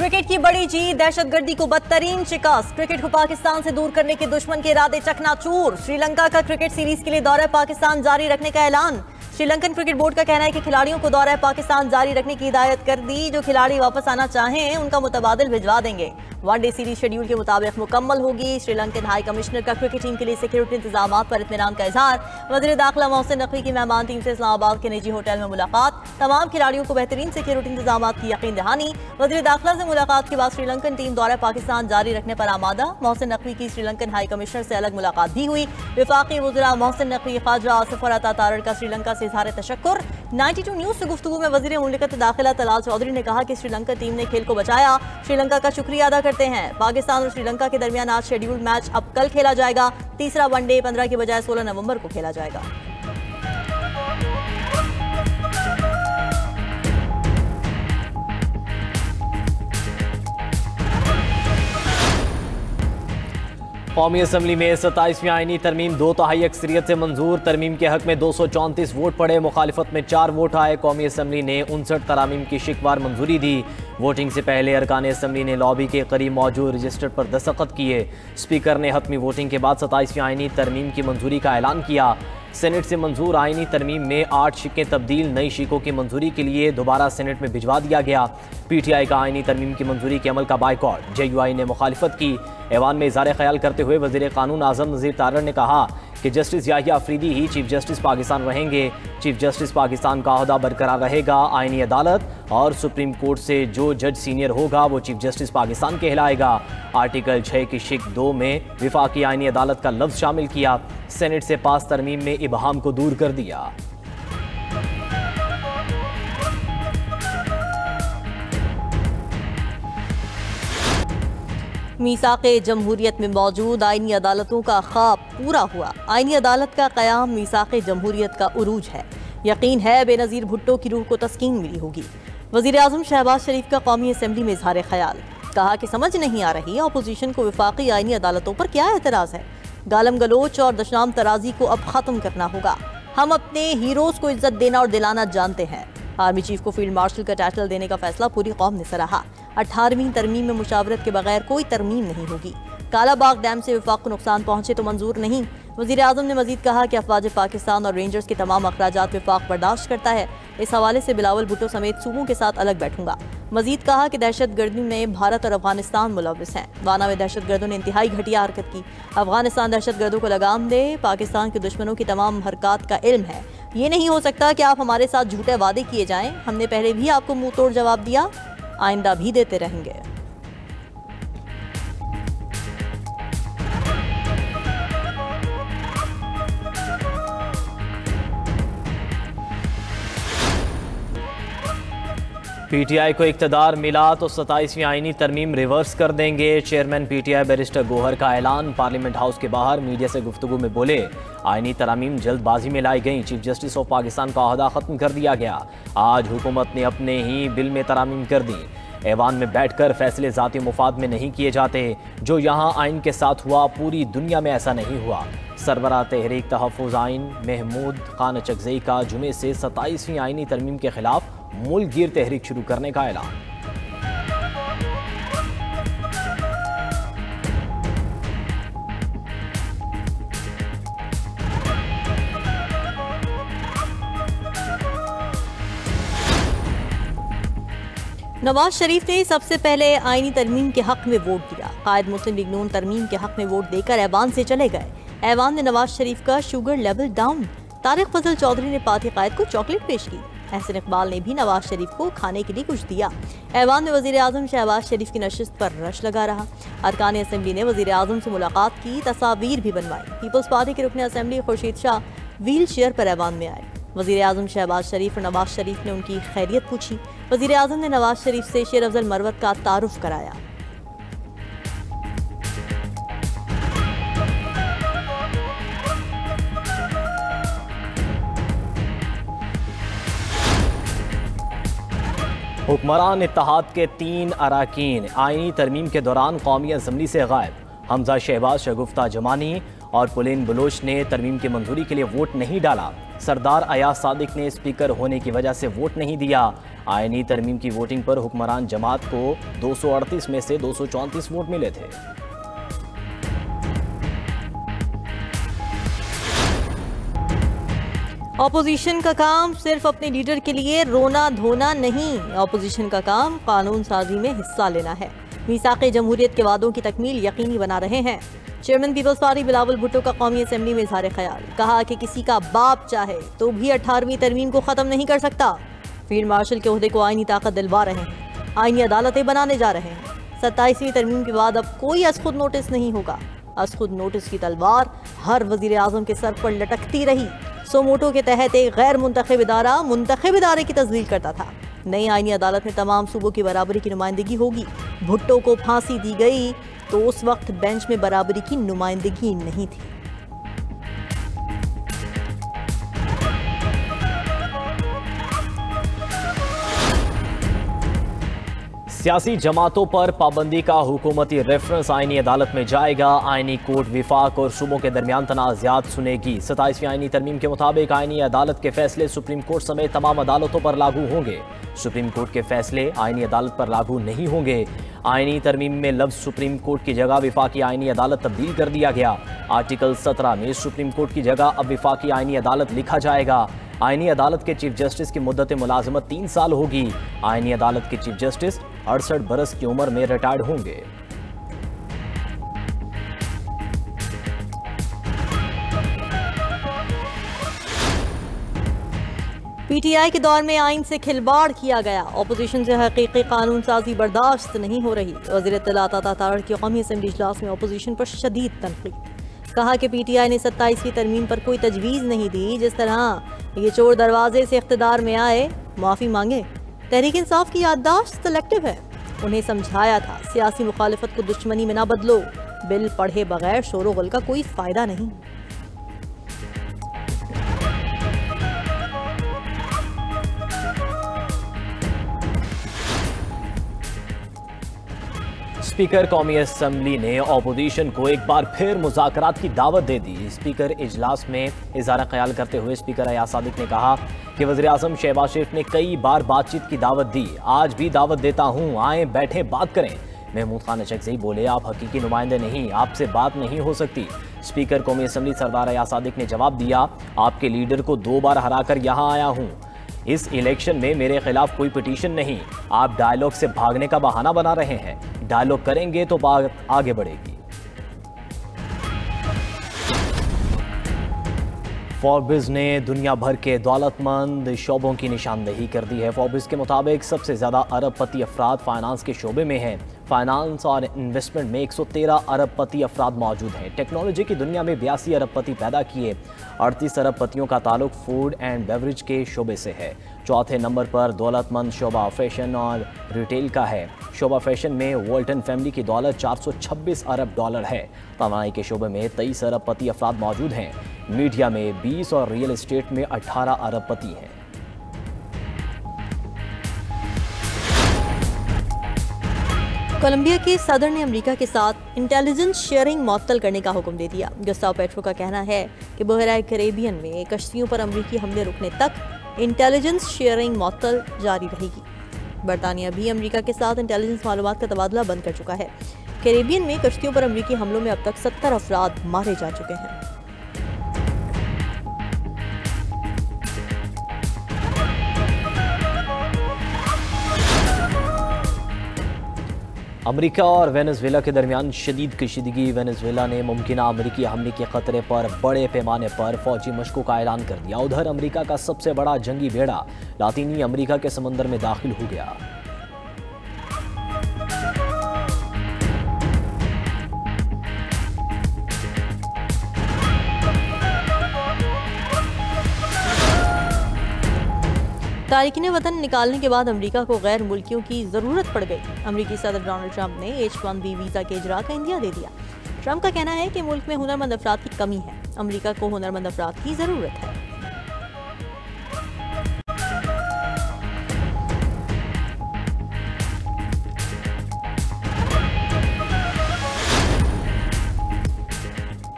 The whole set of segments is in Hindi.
क्रिकेट की बड़ी जीत, दहशतगर्दी को बदतरीन शिकस्त। क्रिकेट को पाकिस्तान से दूर करने के दुश्मन के इरादे चकनाचूर। श्रीलंका का क्रिकेट सीरीज के लिए दौरा पाकिस्तान जारी रखने का ऐलान। श्रीलंकन क्रिकेट बोर्ड का कहना है कि खिलाड़ियों को दौरा पाकिस्तान जारी रखने की हिदायत कर दी। जो खिलाड़ी वापस आना चाहें उनका मुतबादिल भिजवा देंगे। वनडे सीरीज शेड्यूल के मुताबिक मुकम्मल होगी। श्रीलंकन हाई कमिश्नर का क्रिकेट टीम के लिए सिक्योरिटी इंतजाम पर इत्मीनान का इजहार। वज़ीर दाखिला मोहसिन नकवी की मेहमान टीम से इस्लामाबाद के निजी होटल में मुलाकात। तमाम खिलाड़ियों को बेहतरीन सिक्योरिटी इंतजाम की यकीन दहानी। वज़ीर दाखिला से मुलाकात के बाद श्रीलंकन टीम दौरा पाकिस्तान जारी रखने पर आमादा। मोहसिन नकवी की श्रीलंकन हाई कमिश्नर से अलग मुलाकात भी हुई। वफाकी वज़ीर मोहसिन नकवी, ख्वाजा आसिफ और अता तारड़ का श्रीलंका से इजहार तशक्कुर। 92 न्यूज़ से गुफ्तगू में वज़ीर मुमलिकत दाखिला तलाल चौधरी ने कहा कि श्रीलंका टीम ने खेल को बचाया। श्रीलंका का शुक्रिया अदा करते हैं। पाकिस्तान और श्रीलंका के दरमियान आज शेड्यूल्ड मैच अब कल खेला जाएगा। तीसरा वनडे 15 की बजाय 16 नवंबर को खेला जाएगा। कौमी असम्बली में 27वीं आईनी तरमीम 2/3 अक्सरियत से मंजूर। तरमीम के हक में 234 वोट पड़े, मुखालिफत में 4 वोट आए। कौमी असम्बली ने 59 तरामीम की शिकवार मंजूरी दी। वोटिंग से पहले अरकान असम्बली ने लॉबी के करीब मौजूद रजिस्टर पर दस्तखत किए। स्पीकर ने हतमी वोटिंग के बाद 27वीं आईनी तरमीम की मंजूरी का ऐलान किया। सेनेट से मंजूर आईनी तरमीम में 8 शिकें तब्दील, नई शिकों की मंजूरी के लिए दोबारा सेनेट में भिजवा दिया गया। PTI का आईनी तरमीम की मंजूरी के अमल का बाइकॉट, JUI ने मुखालिफत की। ऐवान में इज़हार ख्याल करते हुए वज़ीर कानून आज़म नज़ीर तारड़ ने कहा कि जस्टिस याहिया अफरीदी ही चीफ जस्टिस पाकिस्तान रहेंगे। चीफ जस्टिस पाकिस्तान का अहदा बरकरार रहेगा। आईनी अदालत और सुप्रीम कोर्ट से जो जज सीनियर होगा वो चीफ जस्टिस पाकिस्तान कहलाएगा। आर्टिकल 6 की शिक 2 में विफाकी आईनी अदालत का लफ्ज़ शामिल किया। सेनेट से पास तरमीम में इबहाम को दूर कर दिया। मीसाक़े जमहूरियत में मौजूद आईनी अदालतों का ख्वाब पूरा हुआ। आईनी अदालत का क़याम मीसाक़े जमहूरियत का उरूज है। यकीन है बेनज़ीर भुट्टो की रूह को तस्कीन मिली होगी। वज़ीर आज़म शहबाज शरीफ का कौमी असम्बली में इज़हार ख्याल, कहा कि समझ नहीं आ रही अपोजिशन को वफाकी आईनी अदालतों पर क्या एतराज़ है। गालम गलोच और दशनाम तराजी को अब ख़त्म करना होगा। हम अपने हीरोज़ को इज्जत देना और दिलाना जानते हैं। आर्मी चीफ को फील्ड मार्शल का टाइटल देने का फैसला पूरी कौम ने सराहा। 18वीं तरमीम में मुशावरत के बगैर कोई तरमीम नहीं होगी। कालाबाग डैम से वफाक को नुकसान पहुंचे तो मंजूर नहीं। वज़ीर आज़म ने मजीद कहा कि अफवाज पाकिस्तान और रेंजर्स के तमाम अखराजात वफाक बर्दाश्त करता है। इस हवाले से बिलावल भुट्टो समेत सूबों के साथ अलग बैठूंगा। मजीद कहा कि दहशत गर्दी में भारत और अफगानिस्तान मुलविस हैं। वाना में दहशत गर्दों ने इंतहाई घटिया हरकत की। अफगानिस्तान दहशत गर्दों को लगाम दे। पाकिस्तान के दुश्मनों की तमाम हरकत का इल्म है। ये नहीं हो सकता कि आप हमारे साथ झूठे वादे किए जाएं। हमने पहले भी आपको मुंह तोड़ जवाब दिया, आइंदा भी देते रहेंगे। PTI को इक़्तिदार मिला तो 27वीं आईनी तरमीम रिवर्स कर देंगे। चेयरमैन PTI बैरिस्टर गोहर का ऐलान। पार्लियामेंट हाउस के बाहर मीडिया से गुफ्तगू में बोले, आईनी तरमीम जल्दबाजी में लाई गई। चीफ जस्टिस ऑफ पाकिस्तान का अहदा ख़त्म कर दिया गया। आज हुकूमत ने अपने ही बिल में तरमीम कर दी। ऐवान में बैठकर फैसले ज़ाती मुफाद में नहीं किए जाते। जो यहाँ आइन के साथ हुआ पूरी दुनिया में ऐसा नहीं हुआ। सरबराह तहरीक तहफ़्फ़ुज़ आइन महमूद खान चकज़ई का जुमे से 27वीं आईनी तरमीम के खिलाफ मुल्क गिर तहरीक शुरू करने का ऐलान। नवाज शरीफ ने सबसे पहले आईनी तरमीम के हक में वोट दिया। कायद मुस्लिम लीग नून तरमीम के हक में वोट देकर ऐवान से चले गए। ऐवान ने नवाज शरीफ का शुगर लेवल डाउन। तारिक फजल चौधरी ने पार्टी कायद को चॉकलेट पेश की। एहसन इकबाल ने भी नवाज शरीफ को खाने के लिए कुछ दिया। ऐवान में वज़ीर आज़म शहबाज शरीफ की नशिस्त पर रश लगा रहा। अरकान असम्बली ने वज़ीर आज़म से मुलाकात की, तस्वीर भी बनवाई। पीपल्स पार्टी के रुकन assembly Khurshid Shah wheel chair पर ऐवान में आए। वज़ीर आज़म शहबाज शरीफ और नवाज शरीफ ने उनकी खैरियत पूछी। वज़ीर आज़म ने नवाज शरीफ से शेर अफजल मरवत का तारुफ कराया। हुक्मरान इत्तेहाद के 3 अराकीन आईनी तरमीम के दौरान कौमी असम्बली से गायब। हमजा शहबाज, शगुफ्ता जमानी और पुलेन बलोच ने तरमीम की मंजूरी के लिए वोट नहीं डाला। सरदार अयाज सादिक ने स्पीकर होने की वजह से वोट नहीं दिया। आईनी तरमीम की वोटिंग पर हुक्मरान जमात को 238 में से 234 वोट मिले थे। ऑपोजिशन का काम सिर्फ अपने लीडर के लिए रोना धोना नहीं, ऑपोजिशन का काम कानून साजी में हिस्सा लेना है। मीसाक़े जमहूरियत के वादों की तकमील यकीनी बना रहे हैं। Chairman people's party Bilawal Bhutto का कौमी असेंबली में इजहार ख्याल, कहा कि किसी का बाप चाहे तो भी 18वीं तरमीम को ख़त्म नहीं कर सकता। फील्ड मार्शल के ओहदे को आईनी ताकत दिलवा रहे हैं, आईनी अदालतें बनाने जा रहे हैं। 27वीं तरमीम के बाद अब कोई अज़खुद नोटिस नहीं होगा। अज़खुद नोटिस की तलवार हर वज़ीर आज़म के सर पर लटकती रही। सोमोटो के तहत एक गैर मुंतखब इदारा मुंतखब इदारे की तस्दील करता था। नई आईनी अदालत में तमाम सूबों की बराबरी की नुमाइंदगी होगी। भुट्टो को फांसी दी गई तो उस वक्त बेंच में बराबरी की नुमाइंदगी नहीं थी। सियासी जमातों पर पाबंदी का हुकूमती रेफरेंस आईनी अदालत में जाएगा। आईनी कोर्ट विफाक और सूबों के दरमियान तनाज़ात सुनेगी। 27वीं आईनी तरमीम के मुताबिक आईनी अदालत के फैसले सुप्रीम कोर्ट समेत तमाम अदालतों पर लागू होंगे। सुप्रीम कोर्ट के फैसले आईनी अदालत पर लागू नहीं होंगे। आईनी तरमीम में लफ्ज़ सुप्रीम कोर्ट की जगह विफाकी आईनी अदालत तब्दील कर दिया गया। आर्टिकल 17 में सुप्रीम कोर्ट की जगह अब विफाकी आईनी अदालत लिखा जाएगा। आईनी अदालत के चीफ जस्टिस की मुद्दत मुलाजमत 3 साल होगी। आईनी अदालत के चीफ जस्टिस 68 बरस की उम्र में रिटायर्ड होंगे। पीटीआई के दौर में आइन से खिलवाड़ किया गया। ऑपोजिशन से हकीकी कानून साजी बर्दाश्त नहीं हो रही। वज़ीर इत्तलात अता तारड़ की कौमी असेंबली इजलास में ऑपोजिशन पर शदीद तनकीद, कहा कि पीटीआई ने 27वीं तरमीम पर कोई तजवीज़ नहीं दी। जिस तरह ये चोर दरवाजे से इख्तिदार में आए, माफ़ी मांगे। तहरीक इंसाफ की याददाश्त सेलेक्टिव है। उन्हें समझाया था सियासी मुखालिफत को दुश्मनी में ना बदलो। बिल पढ़े बगैर शोर गुल का कोई फ़ायदा नहीं। स्पीकर कौमी असेंबली ने ऑपोजिशन को एक बार फिर मुज़ाकरात की दावत दे दी। स्पीकर इजलास में इज़हार ख्याल करते हुए स्पीकर अयाज सादिक ने कहा कि वज़ीर आज़म शहबाज शरीफ ने कई बार बातचीत की दावत दी, आज भी दावत देता हूँ, आए बैठे बात करें। महमूद खान अचकज़ई बोले, आप हकीकी नुमाइंदे नहीं, आपसे बात नहीं हो सकती। स्पीकर कौमी असेंबली सरदार अयाज सादिक ने जवाब दिया, आपके लीडर को 2 बार हरा कर यहाँ आया हूँ। इस इलेक्शन में मेरे खिलाफ कोई पिटीशन नहीं। आप डायलॉग से भागने का बहाना बना रहे हैं। डायलॉग करेंगे तो बात आगे बढ़ेगी। फोर्ब्स ने दुनिया भर के दौलतमंद शोबों की निशानदेही कर दी है। फोर्ब्स के मुताबिक सबसे ज़्यादा अरबपति अफराद फाइनेंस के शोबे में हैं। फाइनेंस और इन्वेस्टमेंट में 113 अरबपति अफराद मौजूद हैं। टेक्नोलॉजी की दुनिया में 82 अरबपति पैदा किए। 38 अरबपतियों का ताल्लुक फूड एंड बेवरेज के शोबे से है। चौथे नंबर पर दौलतमंद शोबा फैशन और रिटेल का है। शोबा फैशन में वॉल्टन फैमिली की दौलत 426 अरब डॉलर है। तवानाई के शोबे में 23 अरबपति अफराद मौजूद हैं। मीडिया में 20 और रियल एस्टेट में 18 अरबपति हैं। कोलंबिया के सदर ने अमेरिका के साथ इंटेलिजेंस शेयरिंग मुअत्तल करने का हुक्म दे दिया। गुस्ताव पेट्रो का कहना है कि बहरा कैरेबियन में कश्तियों पर अमेरिकी हमले रुकने तक इंटेलिजेंस शेयरिंग मुअत्तल जारी रहेगी। बरतानिया भी अमेरिका के साथ इंटेलिजेंस मालूमात का तबादला बंद कर चुका है। कैरेबियन में कश्तियों पर अमेरिकी हमलों में अब तक 70 अफराद मारे जा चुके हैं। अमेरिका और वेनेजुएला के दरमियान शदीद कशीदगी। वेनेजुएला ने मुमकिना अमेरिकी हमले के खतरे पर बड़े पैमाने पर फौजी मशकों का ऐलान कर दिया। उधर अमेरिका का सबसे बड़ा जंगी बेड़ा लातीनी अमेरिका के समंदर में दाखिल हो गया। तारिकीन वतन निकालने के बाद अमेरिका को गैर मुल्कियों की ज़रूरत पड़ गई। अमेरिकी सदर डोनाल्ड ट्रंप ने H-1B वीज़ा के इजरा का इंदिया दे दिया। ट्रंप का कहना है कि मुल्क में हुनरमंद अफराद की कमी है। अमेरिका को हुनरमंद अफराद की ज़रूरत है।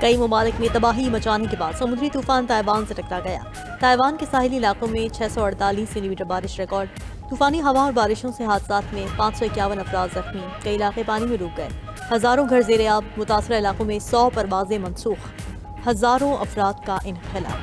कई ममालिक में तबाही मचाने के बाद समुद्री तूफान ताइवान से टकरा गया। ताइवान के साहिली इलाकों में 648 मिलीमीटर बारिश रिकॉर्ड। तूफानी हवा और बारिशों से हादसात में 551 अफराद जख्मी, कई इलाके पानी में डूब गए। हजारों घर ज़ेर-ए-आब, मुतासरा इलाकों में 100 परवाजें मनसूख, हजारों अफराद का इनखला।